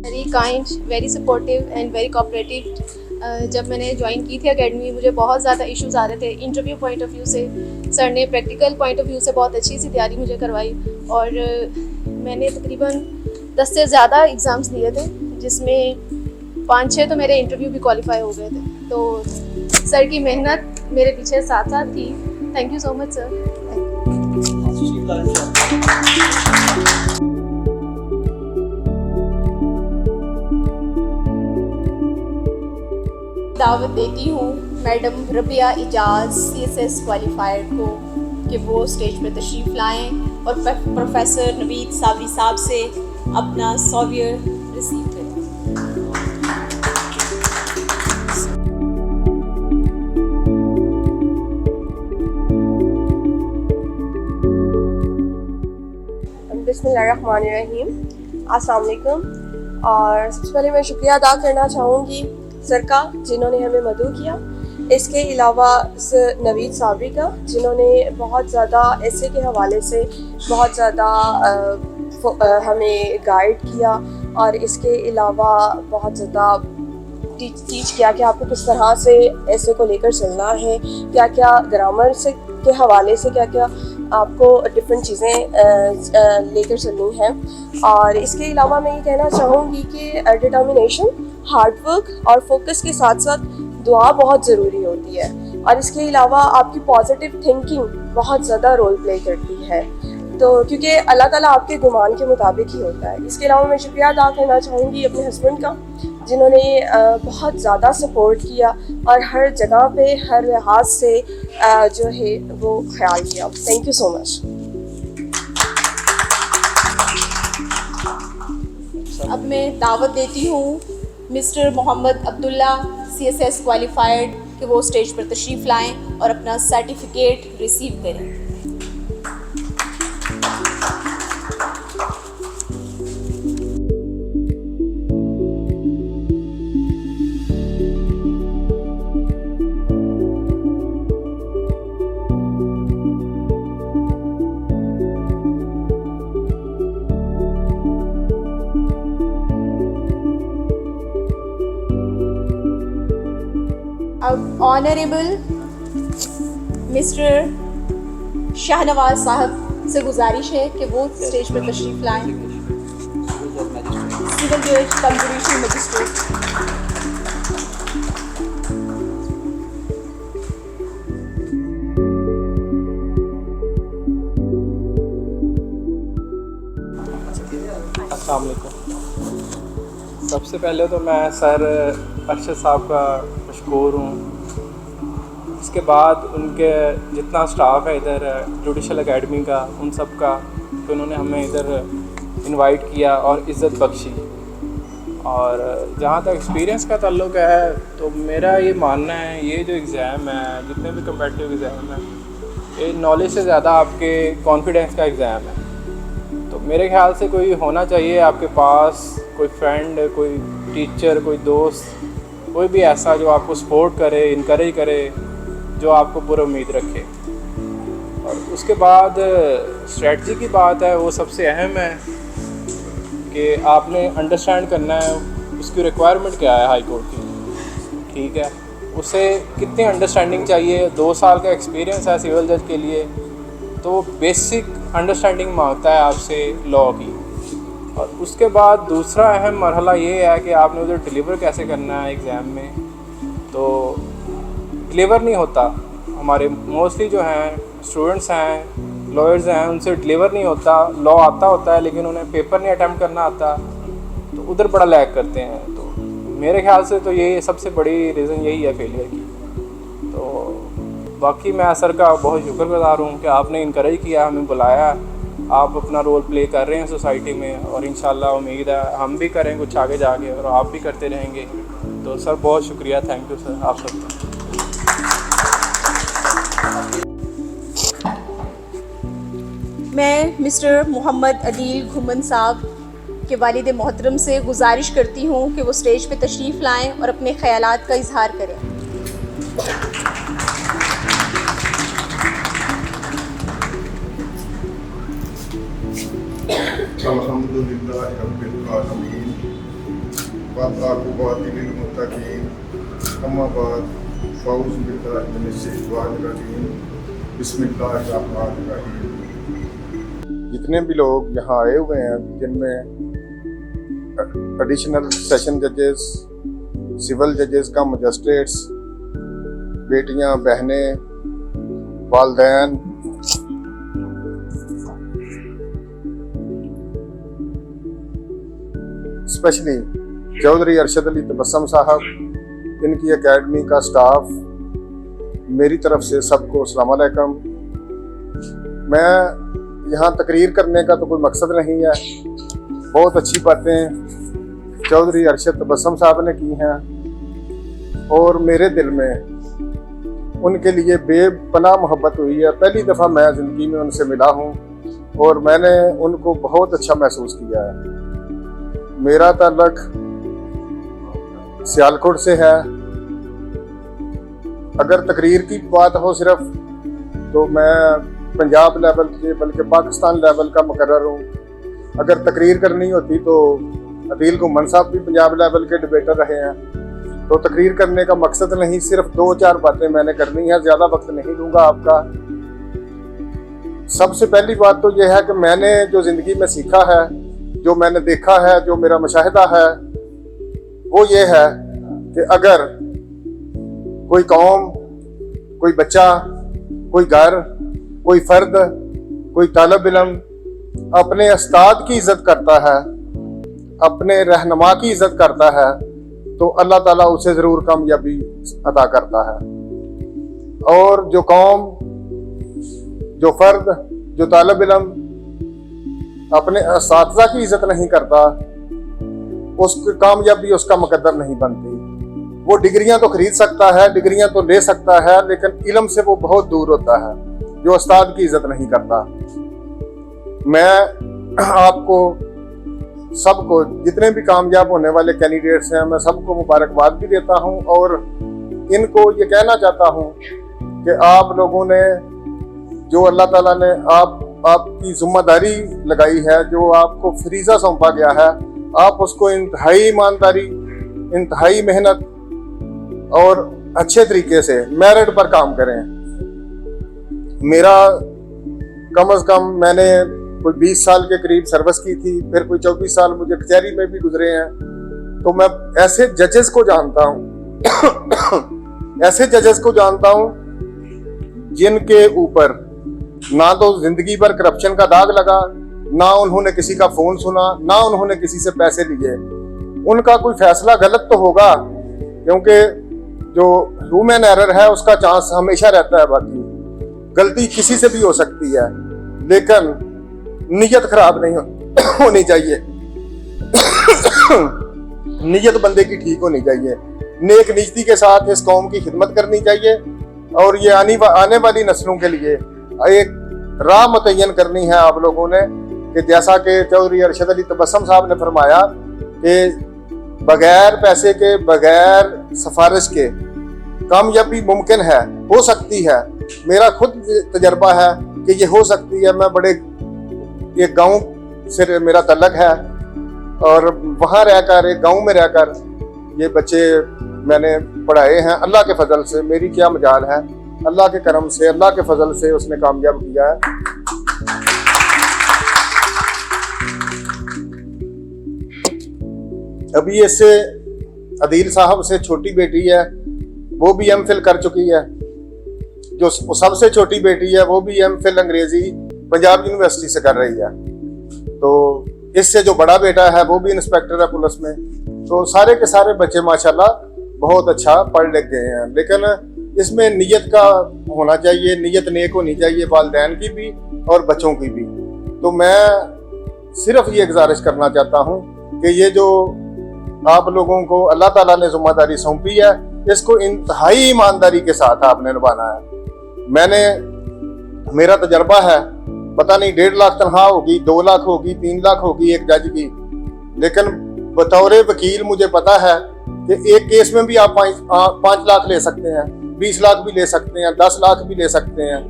Very kind, very supportive and very cooperative. जब मैंने ज्वाइन की थी एकेडमी, मुझे बहुत ज़्यादा इश्यूज़ आ रहे थे इंटरव्यू पॉइंट ऑफ व्यू से। सर ने प्रैक्टिकल पॉइंट ऑफ व्यू से बहुत अच्छी सी तैयारी मुझे करवाई और मैंने तकरीबन 10 से ज़्यादा एग्ज़ाम्स दिए थे, जिसमें 5-6 तो मेरे इंटरव्यू भी क्वालिफाई हो गए थे। तो सर की मेहनत मेरे पीछे साथ साथ थी। Thank you so much sir. दावत देती हूँ madam Rabia Ejaz CSS qualified को कि वो स्टेज पर तशरीफ़ लाएँ और प्रोफेसर नवीद साबरी साहब से अपना सॉवियर रिसीव करें। बिस्मिल्लाहिर्रहमानिर्रहीम, अस्सलाम वालेकुम। और सबसे पहले मैं शुक्रिया अदा करना चाहूँगी सर का, जिन्होंने हमें मदऊ किया। इसके अलावा नवीद साबरी का, जिन्होंने बहुत ज़्यादा ऐसे के हवाले से बहुत ज़्यादा हमें गाइड किया और इसके अलावा बहुत ज़्यादा टीच किया कि आपको किस तरह से ऐसे को लेकर चलना है, क्या क्या ग्रामर से के हवाले से क्या क्या आपको डिफरेंट चीज़ें लेकर चलनी है। और इसके अलावा मैं ये कहना चाहूँगी कि डिटर्मिनेशन, हार्डवर्क और फोकस के साथ साथ दुआ बहुत ज़रूरी होती है। और इसके अलावा आपकी पॉजिटिव थिंकिंग बहुत ज़्यादा रोल प्ले करती है, तो क्योंकि अल्लाह ताला आपके गुमान के मुताबिक ही होता है। इसके अलावा मैं शुक्रिया अदा करना चाहूँगी अपने हस्बैंड का, जिन्होंने बहुत ज़्यादा सपोर्ट किया और हर जगह पे हर लिहाज से जो है वो ख्याल किया। Thank you so much. अब मैं दावत देती हूँ mister Mohammad Abdullah CSS qualified कि वो स्टेज पर तशरीफ़ लाएं और अपना सर्टिफिकेट रिसीव करें। अब ऑनरेबल मिस्टर शाहनवाज साहब से गुजारिश है कि वो स्टेज पर तशरीफ़ लाएं। सिविल जज कम जुडिशल मजिस्ट्रेट। अस्सलाम वालेकुम। सबसे पहले तो मैं सर अरशद साहब का मशकूर हूँ। इसके बाद उनके जितना स्टाफ है इधर जुडिशल एकेडमी का, उन सब का, तो उन्होंने हमें इधर इनवाइट किया और इज़्ज़त बख्शी। और जहाँ तक एक्सपीरियंस का ताल्लुक़ है तो मेरा ये मानना है, ये जो एग्ज़ाम है, जितने भी कम्पेटिटिव एग्ज़ाम हैं, ये नॉलेज से ज़्यादा आपके कॉन्फिडेंस का एग्ज़ाम है। तो मेरे ख्याल से कोई होना चाहिए आपके पास, कोई फ्रेंड, कोई टीचर, कोई दोस्त, कोई भी ऐसा जो आपको सपोर्ट करे, इनकरेज करे, जो आपको पूरी उम्मीद रखे। और उसके बाद स्ट्रेटजी की बात है, वो सबसे अहम है कि आपने अंडरस्टैंड करना है उसकी रिक्वायरमेंट क्या है हाई कोर्ट की, ठीक है। उसे कितनी अंडरस्टैंडिंग चाहिए, 2 साल का एक्सपीरियंस है सिविल जज के लिए, तो बेसिक अंडरस्टैंडिंग मांगता है आपसे लॉ की। और उसके बाद दूसरा अहम मरहला ये है कि आपने उधर डिलीवर कैसे करना है एग्ज़ाम में। तो डिलीवर नहीं होता। हमारे मोस्टली जो हैं स्टूडेंट्स हैं, लॉयर्स हैं, उनसे डिलीवर नहीं होता। लॉ आता होता है लेकिन उन्हें पेपर नहीं अटैम्प्ट करना आता, तो उधर बड़ा लैग करते हैं। तो मेरे ख्याल से तो ये सबसे बड़ी रीज़न यही है फेलियर की। तो बाकी मैं सर का बहुत शुक्रगुज़ार हूँ कि आपने इनकरेज किया, हमें बुलाया, आप अपना रोल प्ले कर रहे हैं सोसाइटी में, और इंशाल्लाह उम्मीद है हम भी करें कुछ आगे जाके और आप भी करते रहेंगे। तो सर बहुत शुक्रिया, थैंक यू सर आप सबका। मैं मिस्टर मोहम्मद अदील घुमन साहब के वालिद मोहतरम से गुजारिश करती हूँ कि वो स्टेज पे तशरीफ़ लाएं और अपने ख़यालात का इजहार करें। अल्हम्दुलिल्लाहि रब्बिल आलमीन वअक़िबातिल मुत्तक़ीन अम्मा बाद फ़ऊज़ु बिल्लाहि मिनश शैतानिर रजीम बिस्मिल्लाहिर रहमानिर रहीम। जितने भी लोग यहाँ आए हुए हैं, जिनमें एडिशनल सेशन जजेस, सिविल जजेस का मजिस्ट्रेट्स, बेटियाँ, बहनें, वालिदैन, स्पेशली चौधरी अरशद अली तबस्सुम साहब, इनकी एकेडमी का स्टाफ, मेरी तरफ से सबको अस्सलाम वालेकुम। मैं यहाँ तकरीर करने का तो कोई मकसद नहीं है, बहुत अच्छी बातें चौधरी अरशद तबस्सुम साहब ने की हैं और मेरे दिल में उनके लिए बेपनाह मोहब्बत हुई है। पहली दफ़ा मैं ज़िंदगी में उनसे मिला हूँ और मैंने उनको बहुत अच्छा महसूस किया है। मेरा ताल्लुक सियालकोट से है। अगर तकरीर की बात हो सिर्फ, तो मैं पंजाब लेवल के बल्कि पाकिस्तान लेवल का मुकर्रर हूँ। अगर तकरीर करनी होती तो अदील घुमन साहब भी पंजाब लेवल के डिबेटर रहे हैं। तो तकरीर करने का मकसद नहीं, सिर्फ 2-4 बातें मैंने करनी है, ज़्यादा वक्त नहीं लूँगा आपका। सबसे पहली बात तो यह है कि मैंने जो ज़िंदगी में सीखा है, जो मैंने देखा है, जो मेरा मुशाहिदा है, वो ये है कि अगर कोई कौम, कोई बच्चा, कोई घर, कोई फर्द, कोई तालिब इल्म अपने उस्ताद की इज्जत करता है, अपने रहनुमा की इज्जत करता है, तो अल्लाह ताला उसे ज़रूर कामयाबी अता करता है। और जो कौम, जो फर्द, जो तालिब इल्म अपने असातिज़ा की इज्जत नहीं करता, उसकी कामयाबी उसका मुकद्दर नहीं बनती। वो डिग्रियां तो खरीद सकता है, डिग्रियां तो ले सकता है, लेकिन इल्म से वो बहुत दूर होता है जो उस्ताद की इज्जत नहीं करता। मैं आपको सबको, जितने भी कामयाब होने वाले कैंडिडेट्स हैं, मैं सबको मुबारकबाद भी देता हूं और इनको ये कहना चाहता हूं कि आप लोगों ने जो अल्लाह ताला ने आपकी जिम्मेदारी लगाई है, जो आपको फरीज़ा सौंपा गया है, आप उसको इंतहाई ईमानदारी, इंतहाई मेहनत और अच्छे तरीके से मेरिट पर काम करें। मेरा कम अज़ कम मैंने कोई 20 साल के करीब सर्विस की थी, फिर कोई 24 साल मुझे कचहरी में भी गुजरे हैं। तो मैं ऐसे जजेस को जानता हूँ ऐसे जजेस को जानता हूँ जिनके ऊपर ना तो जिंदगी भर करप्शन का दाग लगा, ना उन्होंने किसी का फोन सुना, ना उन्होंने किसी से पैसे लिए। उनका कोई फैसला गलत तो होगा, क्योंकि जो ह्यूमन एरर है उसका चांस हमेशा रहता है, बाकी गलती किसी से भी हो सकती है, लेकिन नीयत खराब नहीं होनी चाहिए। नीयत बंदे की ठीक होनी चाहिए, नेक नीयती के साथ इस कौम की खिदमत करनी चाहिए और ये आने वाली नस्लों के लिए एक राह मुतय्यन करनी है आप लोगों ने, कि जैसा कि चौधरी अरशद अली तबस्सुम साहब ने फरमाया कि बगैर पैसे के, बगैर सिफारिश के कामयाबी मुमकिन है, हो सकती है। मेरा खुद तजर्बा है कि ये हो सकती है। मैं बड़े एक गांव से मेरा तल्लक है और वहाँ रहकर, एक गांव में रहकर ये बच्चे मैंने पढ़ाए हैं। अल्लाह के फजल से, मेरी क्या मजाल है, अल्लाह के करम से, अल्लाह के फजल से उसने कामयाब किया है। अभी इससे अदील साहब से छोटी बेटी है, वो भी एमफिल कर चुकी है। जो सबसे छोटी बेटी है वो भी एमफिल अंग्रेजी पंजाब यूनिवर्सिटी से कर रही है। तो इससे जो बड़ा बेटा है वो भी इंस्पेक्टर है पुलिस में। तो सारे के सारे बच्चे माशाल्लाह बहुत अच्छा पढ़ लिख गए हैं। लेकिन इसमें नीयत का होना चाहिए, नीयत नेक होनी चाहिए वालिदैन की भी और बच्चों की भी। तो मैं सिर्फ ये गुजारिश करना चाहता हूँ कि ये जो आप लोगों को अल्लाह ताला ने जिम्मेदारी सौंपी है, इसको इंतहाई ईमानदारी के साथ आपने निभाना है। मेरा तजर्बा है, पता नहीं 1.5 लाख तनख्वाह होगी, 2 लाख होगी, 3 लाख होगी एक जज की, लेकिन बतौर वकील मुझे पता है कि एक केस में भी आप 5 लाख ले सकते हैं, 20 लाख भी ले सकते हैं, 10 लाख भी ले सकते हैं।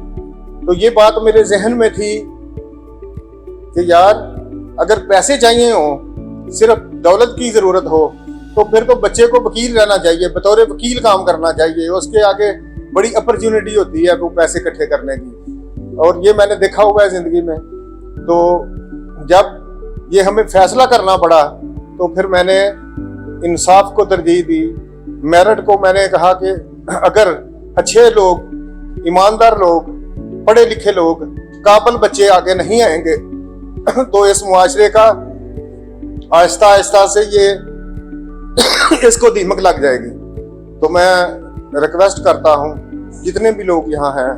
तो ये बात मेरे जहन में थी कि यार अगर पैसे चाहिए हो, सिर्फ दौलत की जरूरत हो, तो फिर तो बच्चे को वकील रहना चाहिए, बतौर वकील काम करना चाहिए। उसके आगे बड़ी अपॉर्चुनिटी होती है वो पैसे इकट्ठे करने की, और ये मैंने देखा हुआ है जिंदगी में। तो जब ये हमें फैसला करना पड़ा तो फिर मैंने इंसाफ को तरजीह दी, मेरिट को। मैंने कहा कि अगर अच्छे लोग, ईमानदार लोग, पढ़े लिखे लोग, काबिल बच्चे आगे नहीं आएंगे तो इस मुआशरे का आहिस्ता आहिस्ता से ये इसको दीमक लग जाएगी। तो मैं रिक्वेस्ट करता हूँ जितने भी लोग यहाँ हैं,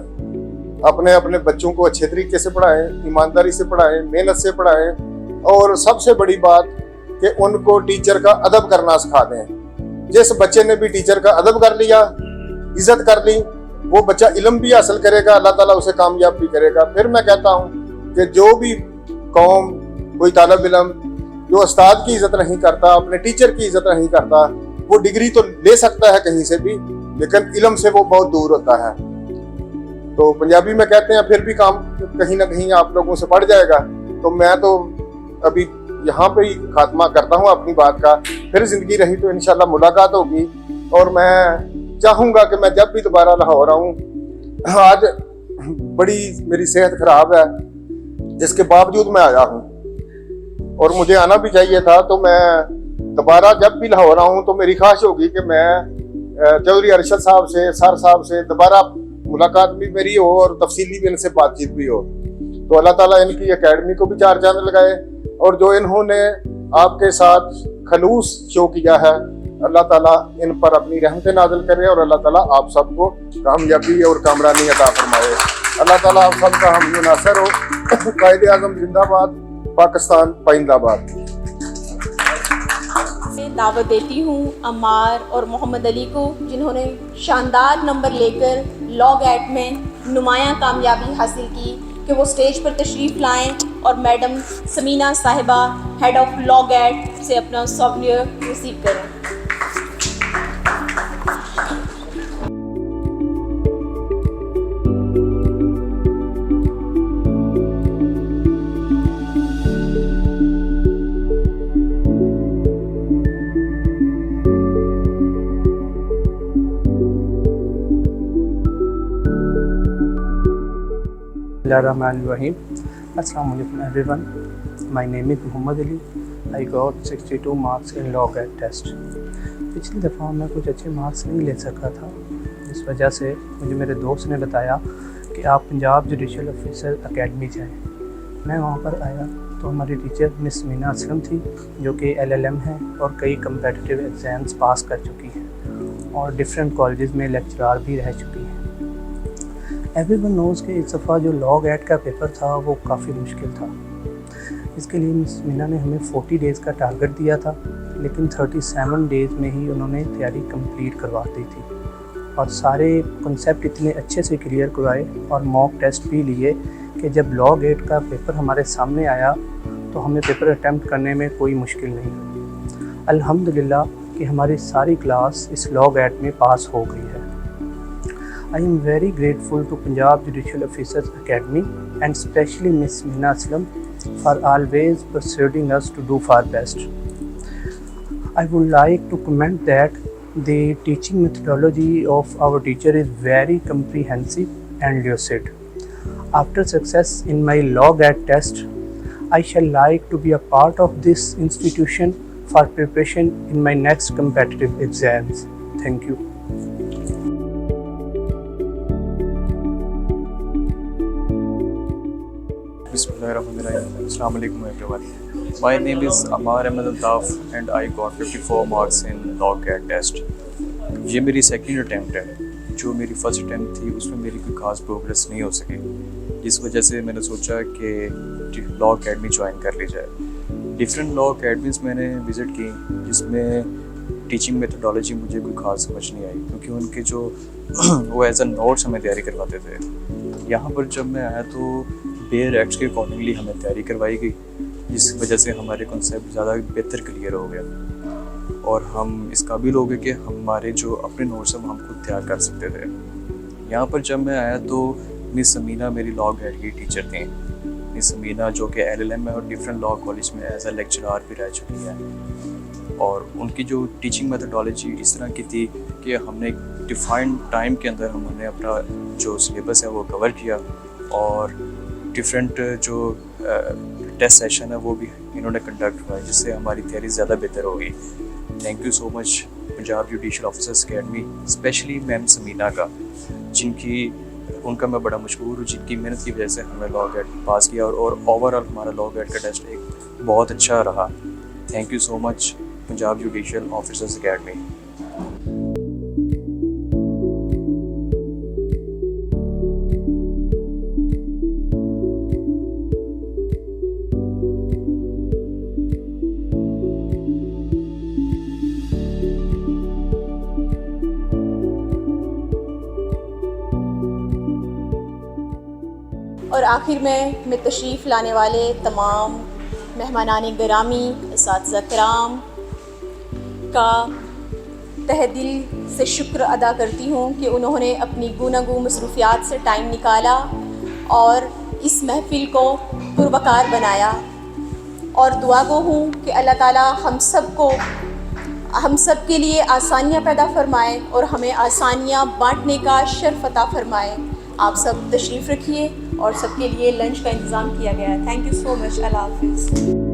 अपने अपने बच्चों को अच्छे तरीके से पढ़ाएं, ईमानदारी से पढ़ाएं, मेहनत से पढ़ाएं, और सबसे बड़ी बात कि उनको टीचर का अदब करना सिखा दें। जिस बच्चे ने भी टीचर का अदब कर लिया, इज्जत कर ली, वो बच्चा इल्म भी हासिल करेगा, अल्लाह ताला उसे कामयाब भी करेगा। फिर मैं कहता हूँ कि जो भी कौम, कोई तालिब इल्म जो उस्ताद की इज्जत नहीं करता, अपने टीचर की इज्जत नहीं करता, वो डिग्री तो ले सकता है कहीं से भी, लेकिन इल्म से वो बहुत दूर होता है। तो पंजाबी में कहते हैं फिर भी काम कहीं ना कहीं आप लोगों से बढ़ जाएगा। तो मैं तो अभी यहाँ पे ही खात्मा करता हूँ अपनी बात का। फिर जिंदगी रही तो इंशाल्लाह मुलाकात होगी, और मैं चाहूँगा कि मैं जब भी दोबारा लाहौर आऊँ, आज बड़ी मेरी सेहत खराब है जिसके बावजूद मैं आया हूँ, और मुझे आना भी चाहिए था। तो मैं दोबारा जब भी लाहौर आऊँ तो मेरी ख्वाहिश होगी कि मैं चौधरी अरशद साहब से, सर साहब से दोबारा मुलाकात भी मेरी हो और तफसीली भी इनसे बातचीत भी हो। तो अल्लाह ताला इनकी एकेडमी को भी 4 चांद लगाए, और जो इन्होंने आपके साथ खलूस शो किया है, अल्लाह ताला इन पर अपनी रहमतें नाज़िल करे, और अल्लाह ताला आप सबको कामयाबी और कामरानी अता फरमाए। अल्लाह ताला आप सबका हम नासर हो। कायदे आज़म जिंदाबाद, पाकिस्तान पाइंदाबाद। मैं दावत देती हूँ अम्मार और मोहम्मद अली को, जिन्होंने शानदार नंबर लेकर लॉ गैट में नुमायां कामयाबी हासिल की, कि वो स्टेज पर तशरीफ़ लाएं और मैडम समीना साहिबा, हेड ऑफ लॉ गैट, से अपना सॉफ्टवेयर रिसीव करें। Bismillahirrahmanirrahim. Assalamu alaikum everyone. My name is Muhammad Ali. I got 62 marks in law gate test. पिछली दफ़ा मैं कुछ अच्छे मार्क्स नहीं ले सका था, इस वजह से मुझे मेरे दोस्त ने बताया कि आप पंजाब जुडिशल ऑफिसर एकेडमी जाएं। मैं वहाँ पर आया तो हमारी टीचर मिस मीना असलम थी, जो कि LLM है और कई कम्पिटिटिव एग्ज़ाम्स पास कर चुकी हैं और डिफरेंट कॉलेजेस में लेक्चरार भी रह चुकी हैं। एवरीवन नोज़ कि इस दफ़ा जो लॉ गैट का पेपर था वो काफ़ी मुश्किल था। इसके लिए मिस मीना ने हमें 40 डेज़ का टारगेट दिया था, लेकिन 37 डेज़ में ही उन्होंने तैयारी कंप्लीट करवा दी थी, और सारे कॉन्सेप्ट इतने अच्छे से क्लियर करवाए और मॉक टेस्ट भी लिए कि जब लॉ गेट का पेपर हमारे सामने आया तो हमें पेपर अटैम्प्ट करने में कोई मुश्किल नहीं हुई। अल्हम्दुलिल्लाह कि हमारी सारी क्लास इस लॉ गेट में पास हो गई है। I am very grateful to Punjab Judicial Officers Academy and especially Miss Meena Aslam for always persuading us to do our best. I would like to comment that the teaching methodology of our teacher is very comprehensive and lucid. After success in my law gate test, I shall like to be a part of this institution for preparation in my next competitive exams. Thank you. Bismillahirrahmanirrahim. Assalamu alaikum everyone. My name is Amar Ahmed Altaf and I got 54 marks in law CAT test. ये मेरी second attempt है. जो मेरी first attempt थी उसमें मेरी कोई खास प्रोग्रेस नहीं हो सकी, जिस वजह से मैंने सोचा कि लॉ अकेडमी ज्वाइन कर ली जाए. डिफरेंट लॉ अकेडमीज़ मैंने विज़िट की जिसमें टीचिंग मेथडोलॉजी मुझे कोई खास समझ नहीं आई, क्योंकि उनके जो वो एज अ नोट्स हमें तैयारी करवाते थे. यहाँ पर जब मैं आया तो बेयर एक्ट्स के अकॉर्डिंगली हमें तैयारी करवाई गई, जिस वजह से हमारे कॉन्सेप्ट ज़्यादा बेहतर क्लियर हो गया और हम इस काबिल हो गए कि हमारे जो अपने नोट्स हैं वो हम खुद तैयार कर सकते थे. यहाँ पर जब मैं आया तो मिस समीना मेरी लॉ ग्रेड की टीचर थी. मिस समीना जो कि LLM है और डिफरेंट लॉ कॉलेज में एज अ लेक्चरार भी रह चुकी है, और उनकी जो टीचिंग मेथडोलॉजी इस तरह की थी कि हमने एक डिफाइंड टाइम के अंदर हमने अपना जो सिलेबस है वो कवर किया, और डिफरेंट जो टेस्ट सेशन है वो भी इन्होंने कंडक्ट हुआ, जिससे हमारी थियरी ज़्यादा बेहतर होगी. Thank you so much Punjab judicial officers academy, specially ma'am Samina का, उनका मैं बड़ा मशहूर हूँ, जिनकी मेहनत की वजह से हमें लॉ गेट पास किया और ओवरऑल हमारा लॉ गेट का टेस्ट एक बहुत अच्छा रहा. Thank you so much Punjab judicial officers academy. और आखिर में मैं तशरीफ़ लाने वाले तमाम मेहमानान गिरामी, असातिज़ा किराम का तहे दिल से शुक्र अदा करती हूँ कि उन्होंने अपनी गुनागू मसरूफ़ियात से टाइम निकाला और इस महफ़िल को पुरवकार बनाया. और दुआ गो हूँ कि अल्लाह ताला हम सब के लिए आसानियाँ पैदा फरमाए और हमें आसानियाँ बांटने का शर्फ अता फरमाए. आप सब तशरीफ़ रखिए और सबके लिए लंच का इंतज़ाम किया गया है. Thank you so much. अल्लाह हाफ़िज़.